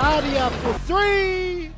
Party up for three.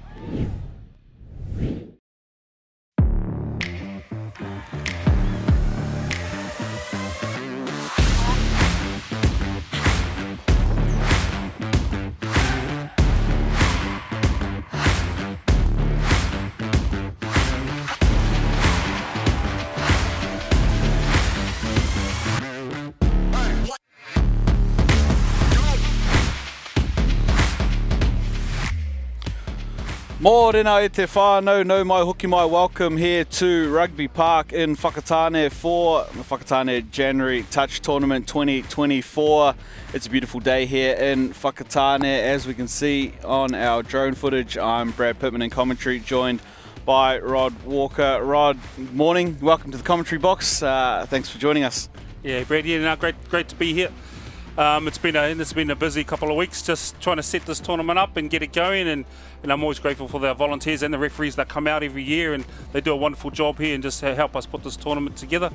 Mōrena e te whānau, no mai hoki mai, welcome here to Rugby Park in Whakatane for the Whakatane January Touch Tournament 2024. It's a beautiful day here in Whakatane, as we can see on our drone footage. I'm Brad Pittman in commentary, joined by Rod Walker. Rod, morning, welcome to the commentary box. Thanks for joining us. Yeah, Brad, great to be here. It's been a busy couple of weeks just trying to set this tournament up and get it going, and I'm always grateful for the volunteers and the referees that come out every year, and they do a wonderful job here and just help us put this tournament together.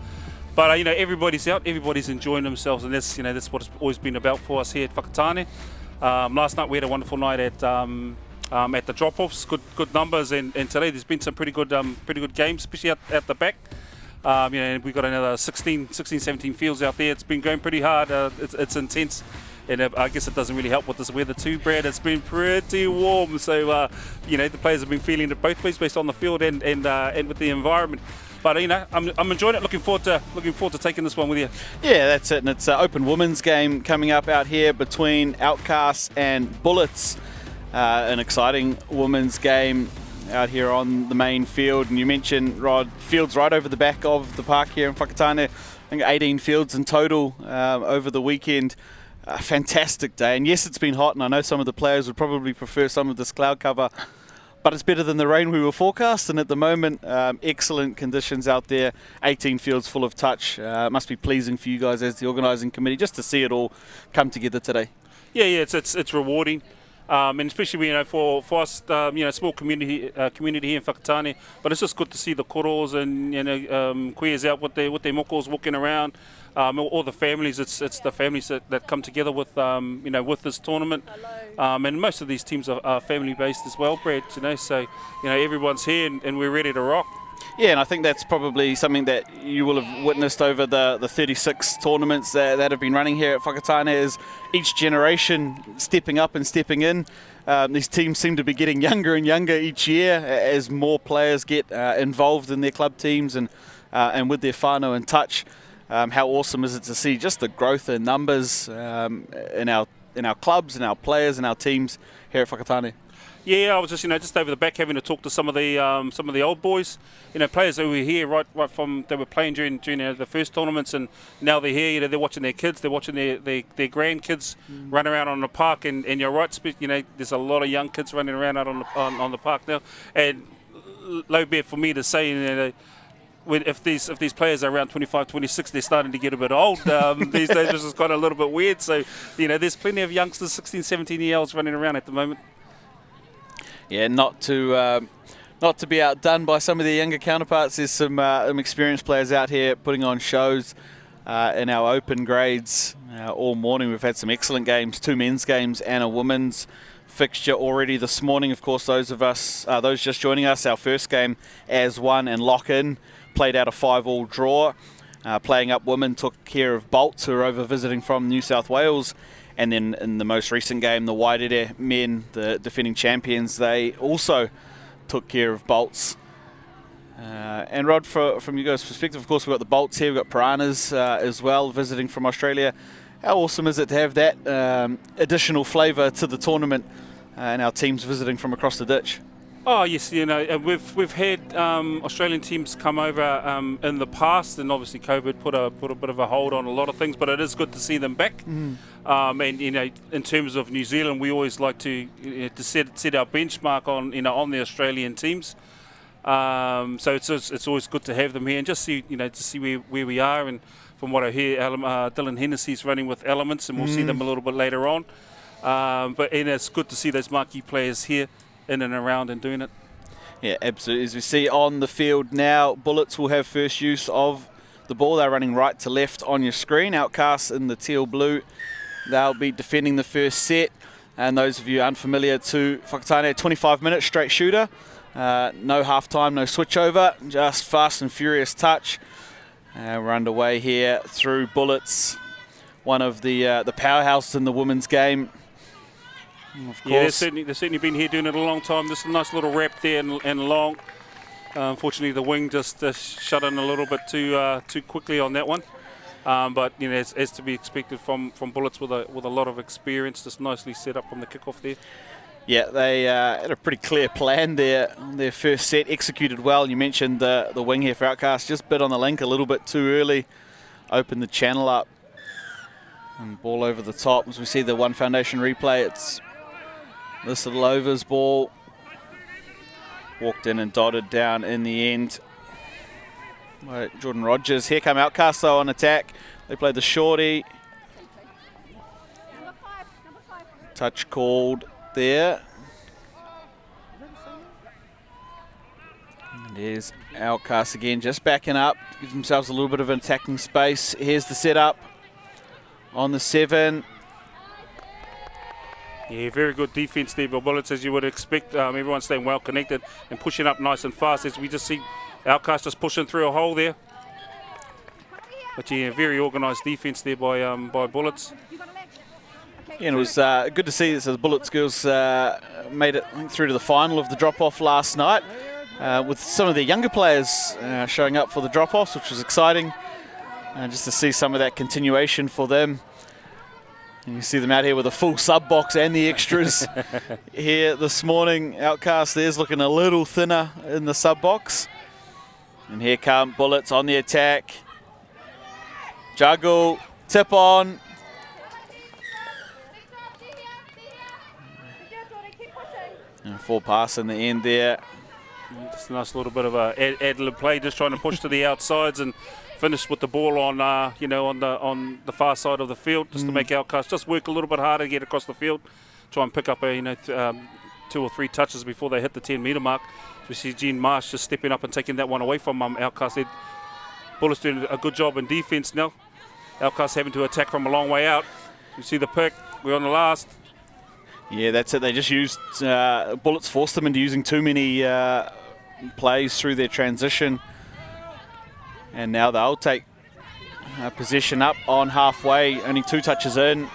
But everybody's out, everybody's enjoying themselves, and that's what it's always been about for us here at Whakatane. Last night we had a wonderful night at the drop-offs, good numbers, and today there's been some pretty good games, especially at the back. We've got another 16, 17 fields out there. It's been going pretty hard. It's intense, and I guess it doesn't really help with this weather too, Brad. It's been pretty warm, so the players have been feeling it both ways, based on the field and with the environment. But I'm enjoying it. Looking forward to taking this one with you. Yeah, that's it. And it's an open women's game coming up out here between OUTKAST and Bullets. An exciting women's game out here on the main field. And you mentioned, Rod, fields right over the back of the park here in Whakatane. I think 18 fields in total over the weekend. A fantastic day. And yes, it's been hot, and I know some of the players would probably prefer some of this cloud cover, but it's better than the rain we were forecast. And at the moment, excellent conditions out there. 18 fields full of touch. Must be pleasing for you guys as the organising committee just to see it all come together today. Yeah, it's rewarding. And especially for us, small community here in Whakatane, but it's just good to see the koros and queers out with their mokos walking around, all the families. It's the families that come together with with this tournament, and most of these teams are family based as well, Brad. So everyone's here and we're ready to rock. Yeah, and I think that's probably something that you will have witnessed over the 36 tournaments that have been running here at Whakatane, is each generation stepping up and stepping in. These teams seem to be getting younger and younger each year as more players get involved in their club teams and with their whānau and touch. How awesome is it to see just the growth in numbers in our clubs, in our players, and our teams here at Whakatane. Yeah, I was just over the back having to talk to some of the old boys, players who were here right from they were playing during the first tournaments, and now they're here. They're watching their kids, they're watching their grandkids run around on the park, and you're right. There's a lot of young kids running around out on the park now, and low bet for me to say, if these players are around 25, 26, they're starting to get a bit old. These days, which is kind of a little bit weird. So there's plenty of youngsters, 16, 17-year-olds running around at the moment. Yeah, not to be outdone by some of their younger counterparts. There's some experienced players out here putting on shows in our open grades all morning. We've had some excellent games, 2 men's games and a women's fixture already this morning. Of course, those just joining us, our first game as one and lock-in, played out a 5-all draw. Playing up women took care of Bolts, who are over visiting from New South Wales. And then in the most recent game, the Wairere men, the defending champions, they also took care of Bolts. And Rod, from you guys' perspective, of course, we've got the Bolts here, we've got Piranhas as well, visiting from Australia. How awesome is it to have that additional flavour to the tournament and our teams visiting from across the ditch? Oh yes, we've had Australian teams come over in the past, and obviously COVID put a bit of a hold on a lot of things. But it is good to see them back. And in terms of New Zealand, we always like to set our benchmark on the Australian teams. So it's always good to have them here and just see to see where we are. And from what I hear, Dylan Hennessy's running with Elements, and we'll see them a little bit later on. But it's good to see those marquee players here, in and around and doing it. Yeah, absolutely. As we see on the field now, Bullets will have first use of the ball. They're running right to left on your screen. OUTKAST in the teal blue. They'll be defending the first set. And those of you unfamiliar to Whakatane, 25-minute straight shooter. No half-time, no switchover, just fast and furious touch. We're underway here through Bullets, one of the powerhouses in the women's game. Of course. Yeah, they've certainly been here doing it a long time. This is a nice little wrap there and long. Unfortunately, the wing just shut in a little bit too quickly on that one. But you know, as to be expected from Bullets with a lot of experience, just nicely set up from the kickoff there. Yeah, they had a pretty clear plan there. Their first set executed well. You mentioned the wing here for OUTKAST, just bit on the link a little bit too early. Opened the channel up. And ball over the top. As we see the One Foundation replay, it's this little overs ball. Walked in and dotted down in the end. Right, Jordan Rogers. Here come OUTKAST though on attack. They play the shorty. Touch called there. And there's OUTKAST again, just backing up. Gives themselves a little bit of an attacking space. Here's the setup on the 7. Yeah, very good defense there by Bullets, as you would expect. Everyone's staying well connected and pushing up nice and fast, as we just see OUTKAST just pushing through a hole there. But yeah, very organised defense there by Bullets. Yeah, and it was good to see that the Bullets girls made it through to the final of the drop-off last night, with some of the younger players showing up for the drop-offs, which was exciting. Just to see some of that continuation for them. And you see them out here with a full sub-box and the extras here this morning. OUTKAST there's looking a little thinner in the sub-box. And here come Bullets on the attack. Juggle, tip on. And a full pass in the end there. Just a nice little bit of a ad-lib play, just trying to push to the outsides and finish with the ball on, on the far side of the field, just to make OUTKAST just work a little bit harder to get across the field, try and pick up 2 or 3 touches before they hit the 10-metre mark. So we see Jean Marsh just stepping up and taking that one away from OUTKAST. Bullets doing a good job in defence now. OUTKAST having to attack from a long way out. You see the pick. We're on the last. Yeah, that's it. They just used Bullets forced them into using too many plays through their transition. And now they'll take possession up on halfway, only 2 touches in.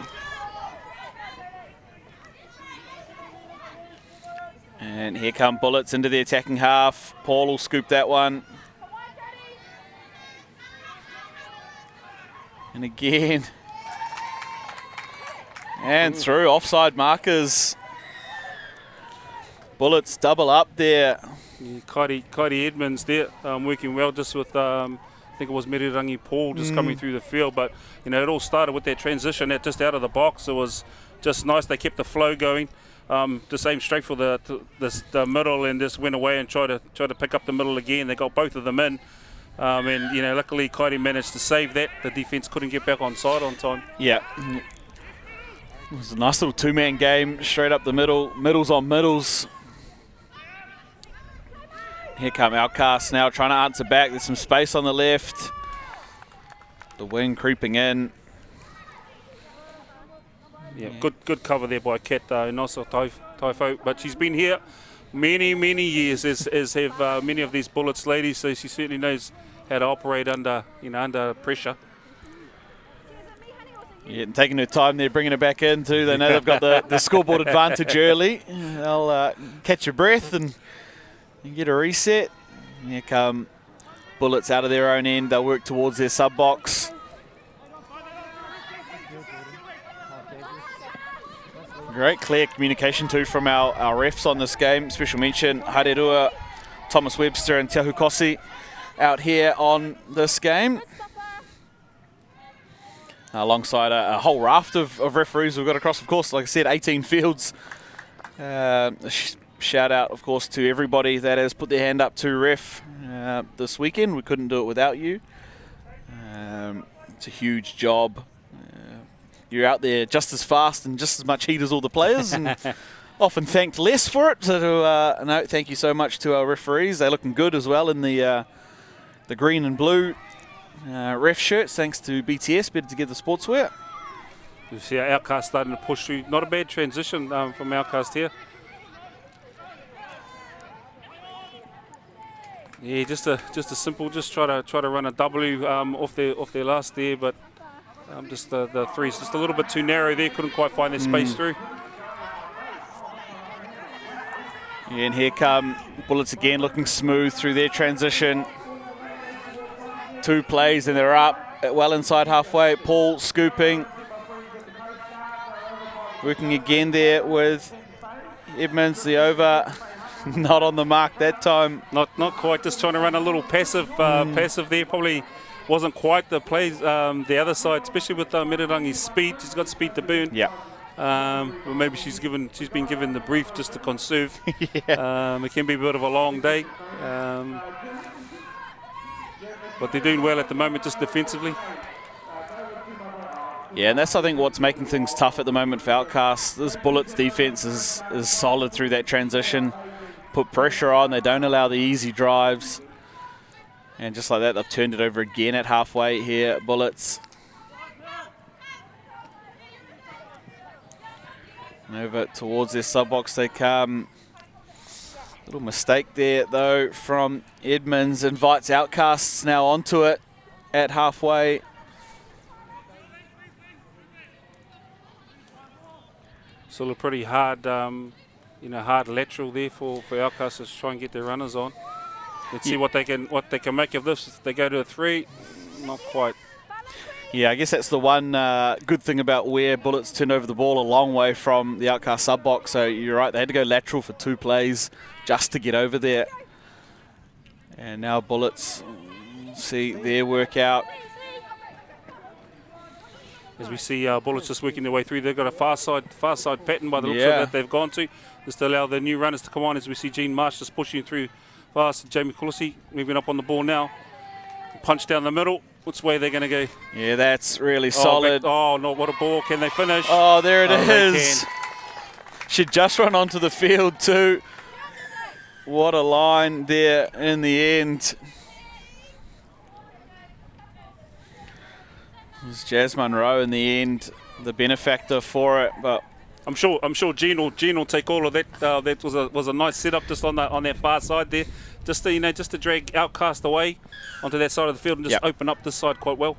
And here come Bullets into the attacking half. Paul will scoop that one. And again. And through offside markers. Bullets double up there. Yeah, Kairi Edmonds there, working well just with, I think it was Merirangi Paul just coming through the field. But, you know, it all started with that transition just out of the box. It was just nice. They kept the flow going. Just aimed straight for the middle and just went away and tried to pick up the middle again. They got both of them in. And, you know, luckily Kairi managed to save that. The defence couldn't get back on side on time. Yeah. It was a nice little 2-man game straight up the middle. Middles on middles. Here come OUTKAST now trying to answer back. There's some space on the left. The wing creeping in. Yeah, good cover there by Kat Nosa Taifo. But she's been here many years, as have many of these Bullets ladies. So she certainly knows how to operate under pressure. Yeah, and taking her time there, bringing it back in too. They know they've got the scoreboard advantage early. They'll catch your breath and get a reset. Here come Bullets out of their own end. They'll work towards their sub-box. Great clear communication too from our refs on this game. Special mention, Haererua, Thomas Webster and Te Ahu Kosi out here on this game. Alongside a whole raft of referees we've got across, of course, like I said, 18 fields. Shout out, of course, to everybody that has put their hand up to ref this weekend. We couldn't do it without you. It's a huge job. You're out there just as fast and just as much heat as all the players, and often thanked less for it. So no, thank you so much to our referees. They're looking good as well in the green and blue ref shirts, thanks to BTS, Better Together Sportswear. You see our OUTKAST starting to push through. Not a bad transition from OUTKAST here. Yeah, just a simple, just try to run a W off their last there, but just the three's just a little bit too narrow there. Couldn't quite find their space through. Yeah, and here come Bullets again, looking smooth through their transition. 2 plays and they're up, well inside halfway. Paul scooping. Working again there with Edmonds, the over. Not on the mark that time. Not quite, just trying to run a little passive passive there. Probably wasn't quite the plays the other side, especially with Mirarangi's speed. She's got speed to burn. Yeah. Well, maybe she's been given the brief just to conserve. Yeah. It can be a bit of a long day. But they're doing well at the moment, just defensively. Yeah, and that's, I think, what's making things tough at the moment for OUTKAST. This Bullets defense is solid through that transition. Put pressure on, they don't allow the easy drives. And just like that, they've turned it over again at halfway here, Bullets. And over towards their sub-box they come. Little mistake there, though, from Edmonds. Invites OUTKAST now onto it at halfway. Still a pretty hard, hard lateral there for OUTKAST to try and get their runners on. Let's see what they can make of this. If they go to a 3, not quite. Yeah, I guess that's the one good thing about where Bullets turned over the ball, a long way from the OUTKAST sub-box. So you're right, they had to go lateral for 2 plays just to get over there. And now Bullets see their work out. As we see Bullets just working their way through, they've got a far side pattern by the looks of it that they've gone to, just to allow the new runners to come on. As we see Jean Marsh just pushing through fast. Jamie Kulisi moving up on the ball now. Punch down the middle. Which way they're going to go? Yeah, that's really solid. Oh, no, what a ball. Can they finish? Oh, there it is. Should just run onto the field too. What a line there in the end. It was Jazz Munro in the end, the benefactor for it, but I'm sure Jean will take all of that. That was a nice setup just on that far side there, just to drag OUTKAST away onto that side of the field and just open up this side quite well.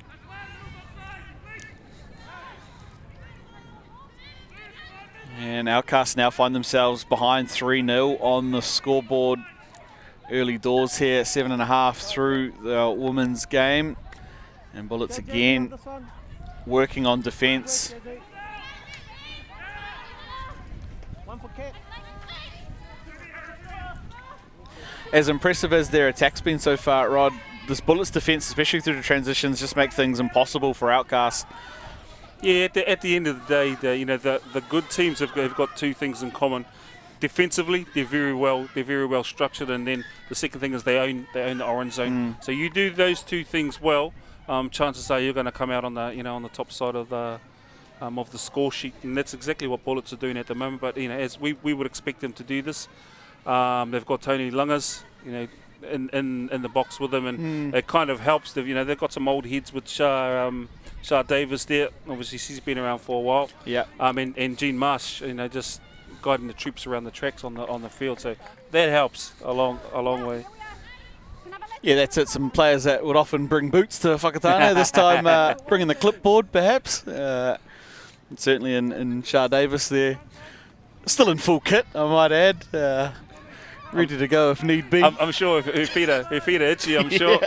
And OUTKAST now find themselves behind 3-0 on the scoreboard. Early doors here, 7.5 through the women's game. And Bullets again working on defence. As impressive as their attack's been so far, Rod, this Bullets defence, especially through the transitions, just make things impossible for OUTKAST. Yeah, at the end of the day, the good teams have got 2 things in common. Defensively, they're very well structured, and then the second thing is they own the orange zone. So you do those 2 things well, chances are you're going to come out on the top side of the score sheet, and that's exactly what Bullets are doing at the moment. But as we would expect them to do this, they've got Tony Lungas, in the box with them, and it kind of helps. They've got some old heads with Shah Davis there. Obviously, she's been around for a while. Yeah. And Jean Marsh, just guiding the troops around the tracks on the field. So that helps a long way. Yeah, that's it. Some players that would often bring boots to Whakatane. This time bringing the clipboard, perhaps. Certainly in Shah Davis there. Still in full kit, I might add. Ready to go if need be. I'm sure her feet are itchy, I'm sure.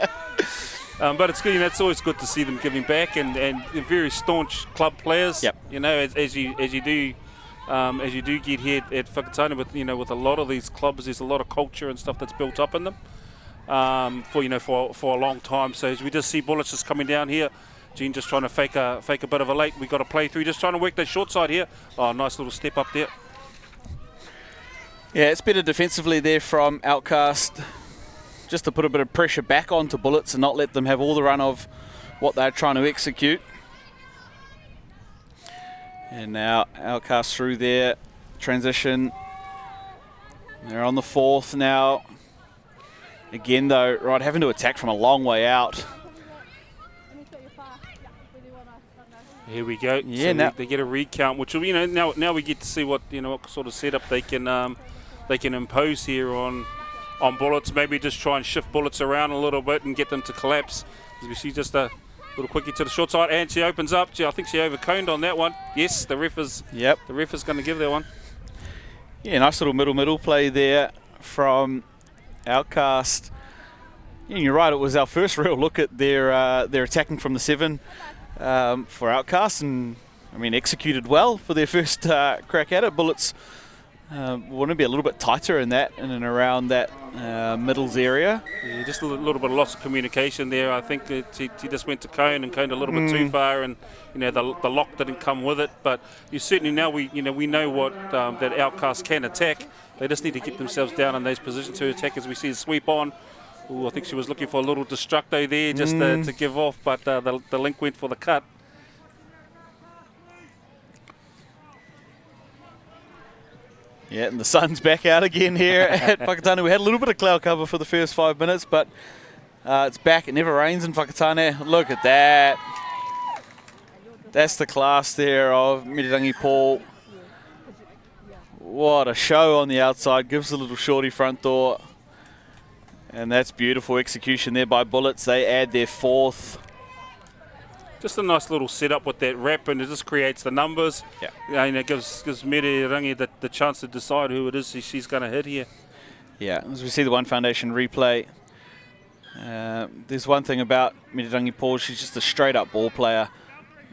But it's good. It's always good to see them giving back, and they're very staunch club players. Yep. As you do get here at Whakatane with a lot of these clubs, there's a lot of culture and stuff that's built up in them for a long time. So as we just see Bullets just coming down here, Jean just trying to fake a bit of a late. We got to play through, just trying to work that short side here. Oh, nice little step up there. Yeah, it's better defensively there from OUTKAST, just to put a bit of pressure back onto Bullets and not let them have all the run of what they're trying to execute. And now OUTKAST through their transition. They're on the 4th now. Again though, right, having to attack from a long way out. Here we go. Yeah, so now they get a recount, which will, now we get to see what what sort of setup they can impose here on Bullets. Maybe just try and shift Bullets around a little bit and get them to collapse. As we see just a little quickie to the short side, and she opens up. I think she overconed on that one. Yes, the ref is. Yep. The ref is going to give that one. Yeah, nice little middle play there from OUTKAST. Yeah, you're right. It was our first real look at their attacking from the 7 for OUTKAST, and I mean executed well for their first crack at it. Bullets want to be a little bit tighter in that, in and around that middles area. Yeah, just a little bit of loss of communication there. I think that she just went to cone and coned a little bit too far, and the lock didn't come with it. But you certainly now we know what that OUTKAST can attack. They just need to get themselves down in those positions to attack. As we see the sweep on. Ooh, I think she was looking for a little destructo there just to give off, but the link went for the cut. Yeah, and the sun's back out again here at Whakatane. We had a little bit of cloud cover for the first 5 minutes, but it's back. It never rains in Whakatane. Look at that. That's the class there of Mirirangi Paul. What a show on the outside. Gives a little shorty front door. And that's beautiful execution there by Bullets. They add their 4th. Just a nice little setup with that wrap, and it just creates the numbers. Yeah. And it gives Mirirangi the chance to decide who it is she's going to hit here. Yeah, as we see the One Foundation replay, there's one thing about Mirirangi Paul. She's just a straight-up ball player.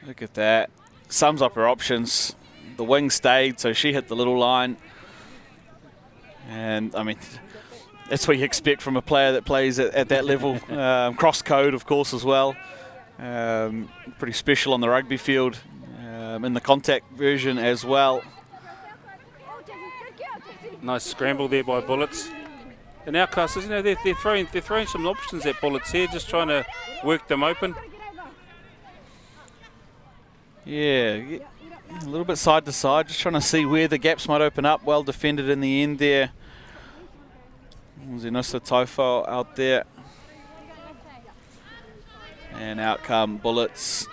Look at that. Sums up her options. The wing stayed, so she hit the little line. And, I mean, that's what you expect from a player that plays at that level. Cross code, of course, as well. Pretty special on the rugby field, in the contact version as well. Nice scramble there by Bullets. And OUTKAST, they're throwing some options at Bullets here, just trying to work them open. Yeah, a little bit side to side, just trying to see where the gaps might open up. Well defended in the end there. Zenosa Tofo out there. And out come Bullets.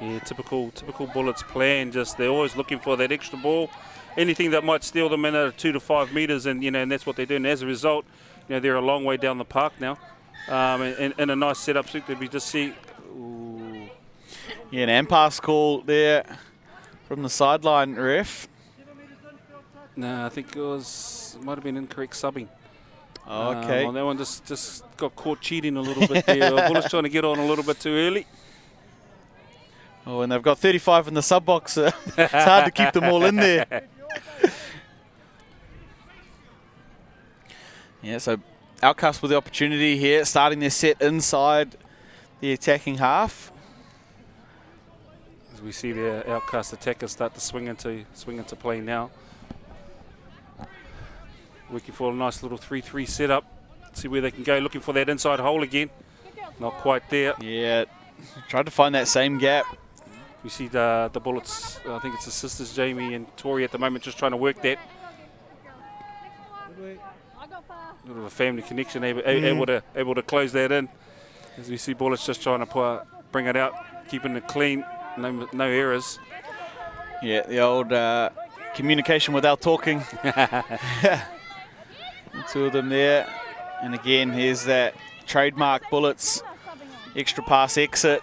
Yeah, typical Bullets plan. Just they're always looking for that extra ball, anything that might steal them in at 2 to 5 meters, and and that's what they do. And as a result, they're a long way down the park now, and a nice setup. So we just see, ooh. Yeah, an impasse call there from the sideline ref. No, I think it might have been incorrect subbing. Oh, okay. Well, that one just got caught cheating a little bit there. Bullets trying to get on a little bit too early. Oh, and they've got 35 in the sub box. It's hard to keep them all in there. Yeah, so OUTKAST with the opportunity here, starting their set inside the attacking half. As we see the OUTKAST attackers start to swing into play now. Working for a nice little 3-3 setup. See where they can go. Looking for that inside hole again. Not quite there. Yeah, tried to find that same gap. We see the Bullets. I think it's the sisters, Jamie and Tori, at the moment, just trying to work that. A little of a family connection, able to close that in. As we see Bullets just trying to bring it out, keeping it clean, no errors. Yeah, the old communication without talking. Two of them there. And again, here's that trademark Bullets extra pass exit.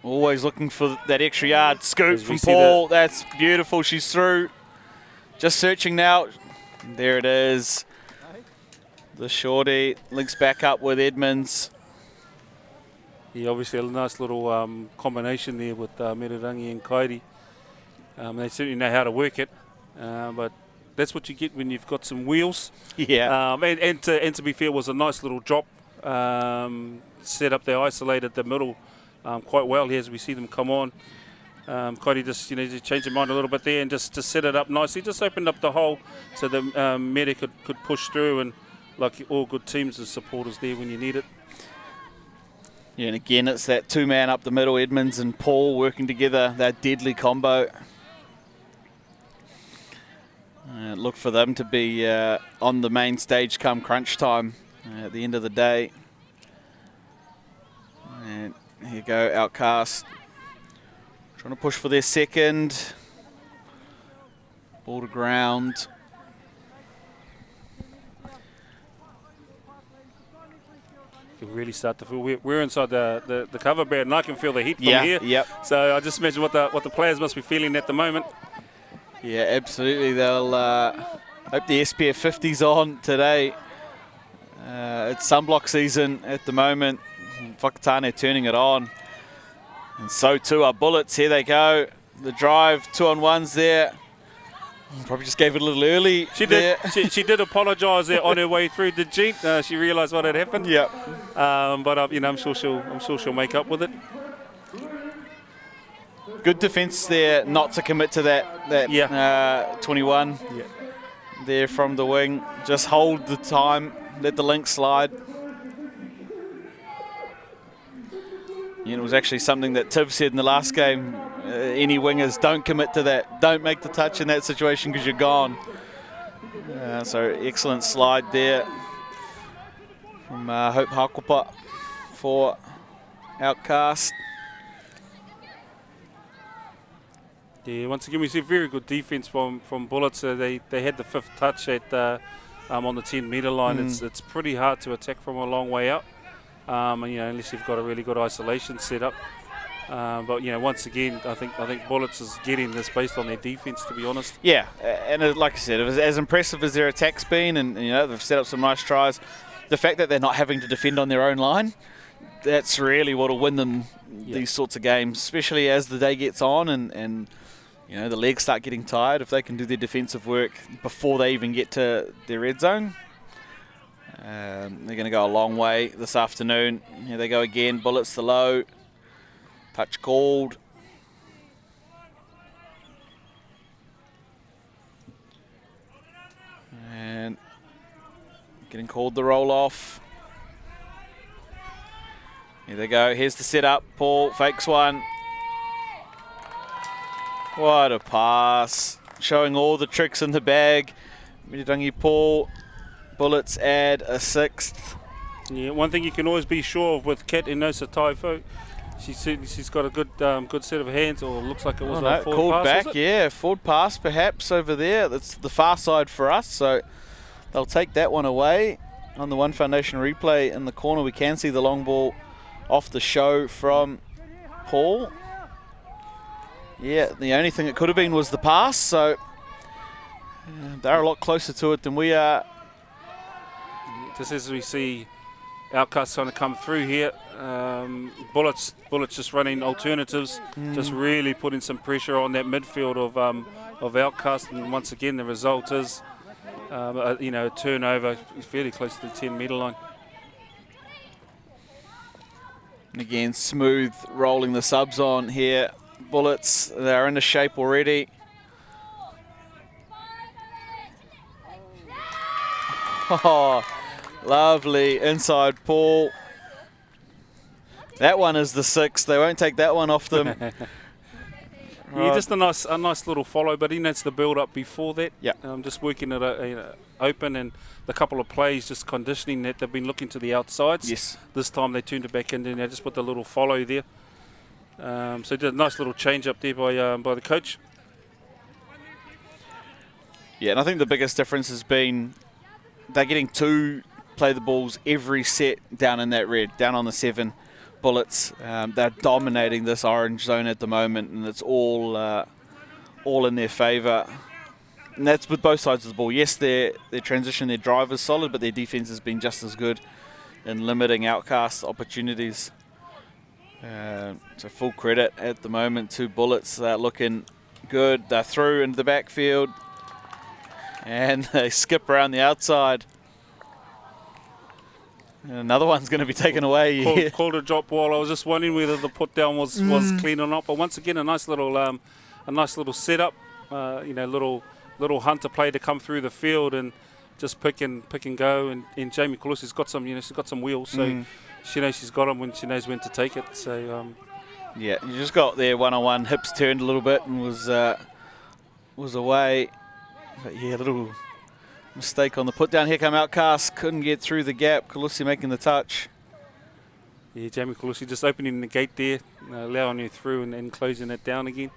Always looking for that extra yard. Scoop from Paul. That's beautiful. She's through. Just searching now. There it is. The shorty links back up with Edmonds. Yeah, obviously a nice little combination there with Mirirangi and Kairi. They certainly know how to work it. But that's what you get when you've got some wheels. Yeah. And to be fair, it was a nice little drop set up there, isolated the middle quite well here as we see them come on. Kairi just changed their mind a little bit there and just set it up nicely. Just opened up the hole so the Medi could push through, and like all good teams, the supporters there when you need it. Yeah, and again, it's that two-man up the middle, Edmonds and Paul working together, that deadly combo. Look for them to be on the main stage come crunch time. at the end of the day. And here you go, OUTKAST. Trying to push for their second. Ball to ground. You can really start to feel we're inside the cover band, and I can feel the heat from here. Yep. So I just imagine what the players must be feeling at the moment. Yeah, absolutely. They'll hope the SPF 50's on today. It's sunblock season at the moment. Whakatane turning it on. And so too are Bullets. Here they go. The drive, 2-on-1s there. Probably just gave it a little early. She did. She did apologise there on her way through, did she? She realised what had happened. Yep. But you know, I'm sure she'll make up with it. Good defence there, not to commit to that 21 there from the wing. Just hold the time, let the link slide. Yeah, it was actually something that Tiv said in the last game. Any wingers, don't commit to that. Don't make the touch in that situation because you're gone. So excellent slide there from Hope Hakupa for OUTKAST. Yeah, once again we see very good defence from Bullets. They had the 5th touch at on the 10-metre line. It's pretty hard to attack from a long way out. And, you know, unless you've got a really good isolation set up. But you know, once again, I think Bullets is getting this based on their defence, to be honest. Yeah, and like I said, it was as impressive as their attack's been, and you know they've set up some nice tries. The fact that they're not having to defend on their own line, that's really what'll win them these sorts of games, especially as the day gets on and you know the legs start getting tired. If they can do their defensive work before they even get to their red zone, they're going to go a long way this afternoon. Here they go again. Bullets the low. Touch called. And getting called the roll off. Here they go. Here's the setup. Paul fakes one. What a pass. Showing all the tricks in the bag. Miritangi Paul. Bullets add a 6th. Yeah, one thing you can always be sure of with Kat Inosa Taifo, she's got a good set of hands, or looks like it was a forward called pass. Back, yeah, forward pass perhaps over there. That's the far side for us, so they'll take that one away. On the One Foundation replay in the corner, we can see the long ball off the show from Paul. Yeah, the only thing it could have been was the pass, so they're a lot closer to it than we are. Just as we see OUTKAST trying to come through here, Bullets just running alternatives, just really putting some pressure on that midfield of OUTKAST, and once again the result is you know, a turnover fairly close to the 10-metre line. And again, smooth rolling the subs on here. Bullets, they're into shape already. Oh, lovely inside Paul. That one is the 6th. They won't take that one off them. Yeah, just a nice little follow, but he needs the build up before that. Yeah. Just working it open, and the couple of plays just conditioning that they've been looking to the outsides. Yes. This time they turned it back in, and they just put the little follow there. So did a nice little change up there by the coach. Yeah, and I think the biggest difference has been they're getting to play the balls every set down in that red, down on the 7. Bullets, they're dominating this orange zone at the moment, and it's all in their favour. And that's with both sides of the ball. Yes, their transition, their drive is solid, but their defence has been just as good in limiting OUTKAST opportunities. So full credit at the moment to Bullets. They're looking good. They're through into the backfield, and they skip around the outside. And another one's going to be taken away. Called a drop ball. I was just wondering whether the put down was clean or not. But once again, a nice little setup. You know, little hunter play to come through the field and just pick and go. And Jamie Calusi's got some, she's got some wheels, so she knows she's got them when she knows when to take it. So yeah, you just got there one-on-one, hips turned a little bit and was away. But yeah, little Mistake on the put down. Here come OUTKAST. Couldn't get through the gap. Kalusi making the touch. Yeah, Jamie Kalusi just opening the gate there, allowing you through and then closing it down again.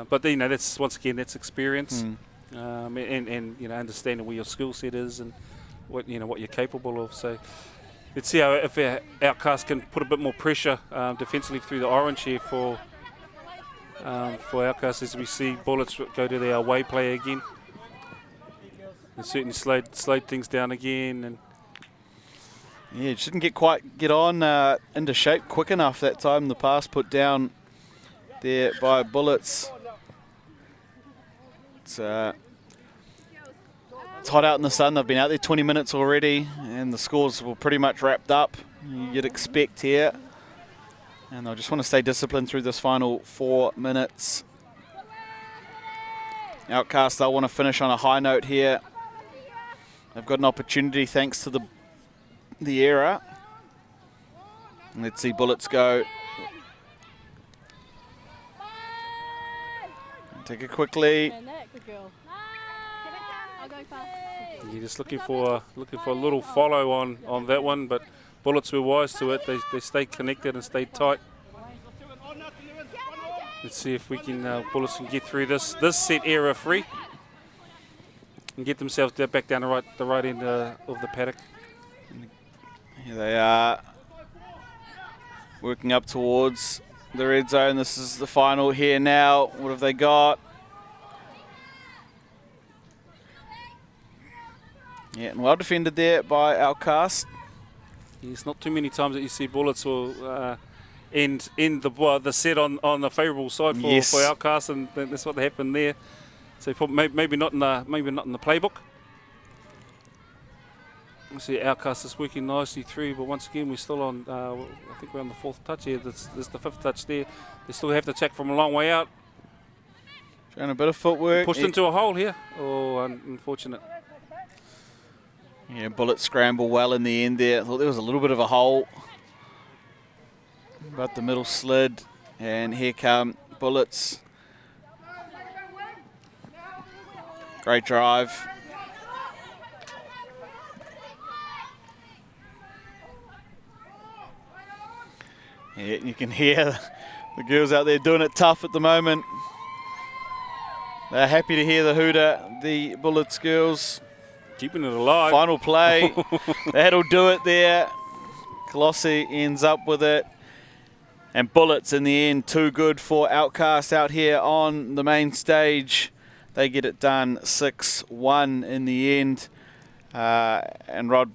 But you know, that's once again that's experience, and you know, understanding where your skill set is and what you're capable of. So let's see how if our OUTKAST can put a bit more pressure defensively through the orange here for OUTKAST as we see Bullets go to their away play again. And certainly slowed things down again. And yeah, it didn't get on into shape quick enough that time. The pass put down there by Bullets. It's hot out in the sun. They've been out there 20 minutes already, and the scores were pretty much wrapped up. You'd expect here. And they'll just want to stay disciplined through this final 4 minutes. OUTKAST, they'll want to finish on a high note here. They've got an opportunity thanks to the error. Let's see Bullets go. Take it quickly. You're just looking for a little follow on that one, but Bullets were wise to it. They stayed connected and stayed tight. Let's see if we can Bullets can get through this set error free and get themselves back down the right end of the paddock. Here they are, working up towards the red zone. This is the final here now. What have they got? Yeah, and well defended there by OUTKAST. It's not too many times that you see Bullets will end the set on the favourable side for OUTKAST, and that's what happened there. So maybe not in the playbook. We see OUTKAST is working nicely through, but once again we're still on. I think we're on the 4th touch here. This the 5th touch there. They still have to attack from a long way out. Showing a bit of footwork. Pushed into a hole here. Oh, unfortunate. Yeah, Bullets scramble well in the end there. I thought there was a little bit of a hole, but the middle slid, and here come Bullets. Great drive. Yeah, you can hear the girls out there doing it tough at the moment. They're happy to hear the hooter, the Bullets girls. Keeping it alive. Final play. That'll do it there. Colossi ends up with it. And Bullets in the end, too good for OUTKAST out here on the main stage. They get it done 6-1 in the end. And Rod,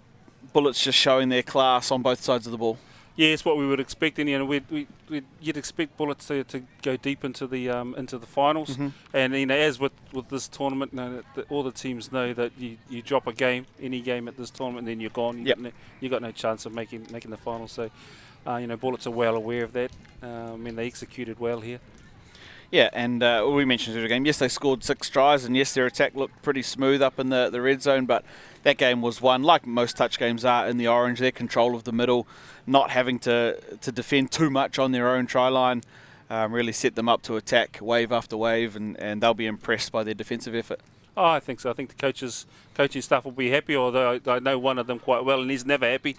Bullets just showing their class on both sides of the ball. Yeah, it's what we would expect. And you'd expect Bullets to go deep into the finals. And as with this tournament, all the teams know that you drop any game at this tournament, and then you're gone. You got no chance of making the finals. So, Bullets are well aware of that. They executed well here. Yeah, and we mentioned through the game, yes, they scored 6 tries, and yes, their attack looked pretty smooth up in the red zone, but that game was won, like most touch games are, in the orange. Their control of the middle, not having to defend too much on their own try line, really set them up to attack wave after wave, and they'll be impressed by their defensive effort. Oh, I think so. I think the coaching staff will be happy, although I know one of them quite well, and he's never happy.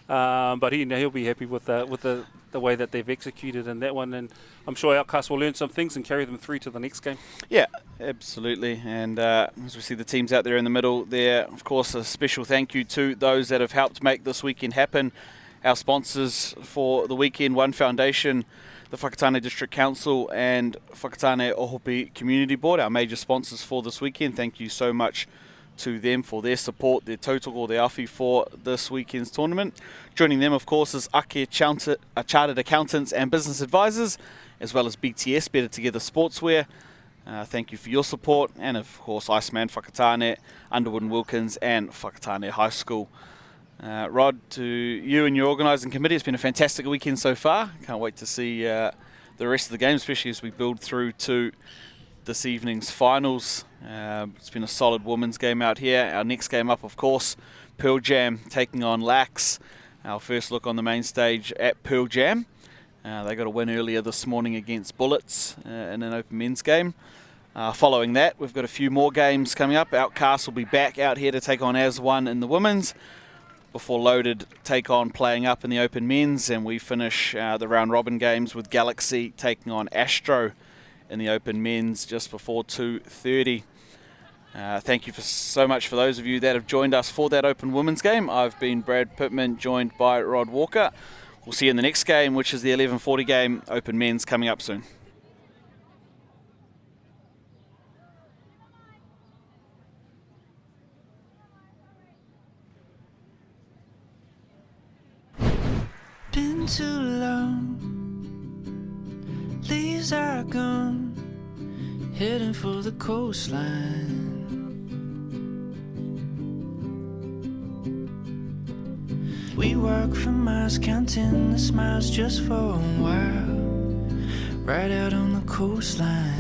But he'll be happy with the way that they've executed in that one, and I'm sure OUTKAST will learn some things and carry them through to the next game. Yeah, absolutely. And as we see the teams out there in the middle there, of course, a special thank you to those that have helped make this weekend happen. Our sponsors for the weekend, One Foundation, the Whakatane District Council, and Whakatane Ohope Community Board, our major sponsors for this weekend. Thank you so much to them for their support, their total or their awhi for this weekend's tournament. Joining them, of course, is Ake Chartered Accountants and Business Advisors, as well as BTS, Better Together Sportswear. Thank you for your support, and of course Iceman, Whakatane, Underwood & Wilkins, and Whakatane High School. Rod, to you and your organising committee, it's been a fantastic weekend so far. Can't wait to see the rest of the game, especially as we build through to this evening's finals. It's been a solid women's game out here. Our next game up, of course, Pearl Jam taking on Lax. Our first look on the main stage at Pearl Jam. They got a win earlier this morning against Bullets in an open men's game. Following that, we've got a few more games coming up. OUTKAST will be back out here to take on As One in the women's, before Loaded take on Playing Up in the Open men's, and we finish the round robin games with Galaxy taking on Astro in the Open men's just before 2:30. Thank you so much for those of you that have joined us for that Open women's game. I've been Brad Pittman, joined by Rod Walker. We'll see you in the next game, which is the 11:40 game, Open men's, coming up soon. Been too long, leaves are gone, heading for the coastline. We walk for miles, counting the smiles just for a while, right out on the coastline.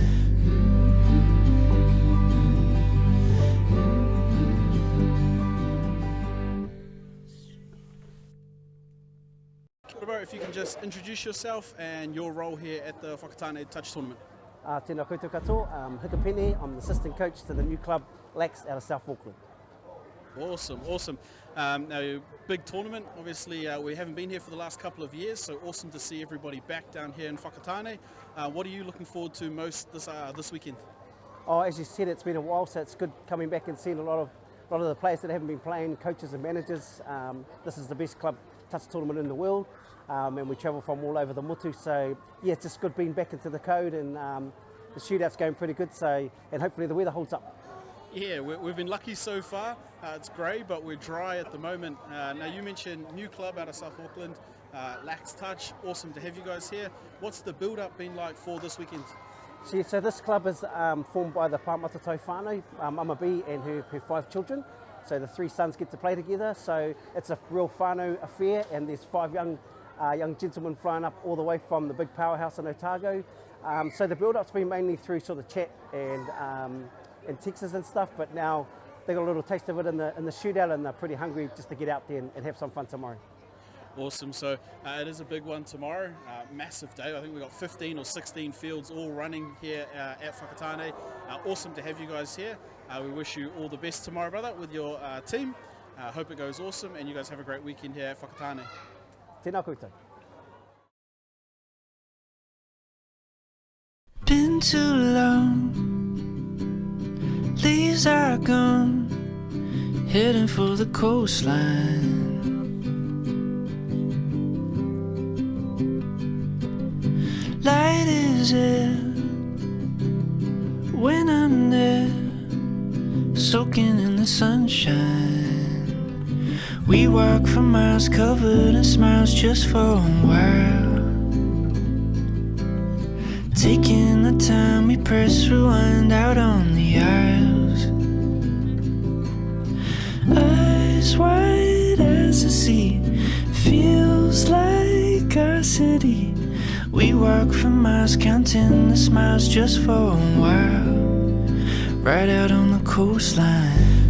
If you can just introduce yourself and your role here at the Whakatane Touch Tournament. Tēnā koutou katoa, Whakatane. I'm the assistant coach to the new club, Lax, out of South Auckland. Awesome, awesome. Now, big tournament. Obviously, we haven't been here for the last couple of years, so awesome to see everybody back down here in Whakatane. What are you looking forward to most this weekend? Oh, as you said, it's been a while, so it's good coming back and seeing a lot of the players that haven't been playing, coaches and managers. This is the best club touch tournament in the world. And we travel from all over the motu, so yeah, it's just good being back into the code, and the shootout's going pretty good, so, and hopefully the weather holds up. Yeah, we've been lucky so far. It's grey, but we're dry at the moment. Now, you mentioned new club out of South Auckland, Lax Touch. Awesome to have you guys here. What's the build-up been like for this weekend? So this club is formed by the Pāmatatau whānau, Mama B and her 5 children. So the 3 sons get to play together, so it's a real whānau affair, and there's 5 young gentlemen flying up all the way from the big powerhouse in Otago. So the build-up's been mainly through sort of chat and Texas and stuff, but now they got a little taste of it in the shootout, and they're pretty hungry just to get out there and have some fun tomorrow. Awesome. So it is a big one tomorrow. Massive day. I think we've got 15 or 16 fields all running here at Whakatane. Awesome to have you guys here. We wish you all the best tomorrow, brother, with your team. Hope it goes awesome, and you guys have a great weekend here at Whakatane. Tēnā koutou. Been too long, leaves are gone, heading for the coastline. Light is it when I'm there, soaking in the sunshine. We walk for miles, covered in smiles just for a while, taking the time, we press rewind out on the aisles. Eyes wide as the sea, feels like our city. We walk for miles, counting the smiles just for a while, right out on the coastline.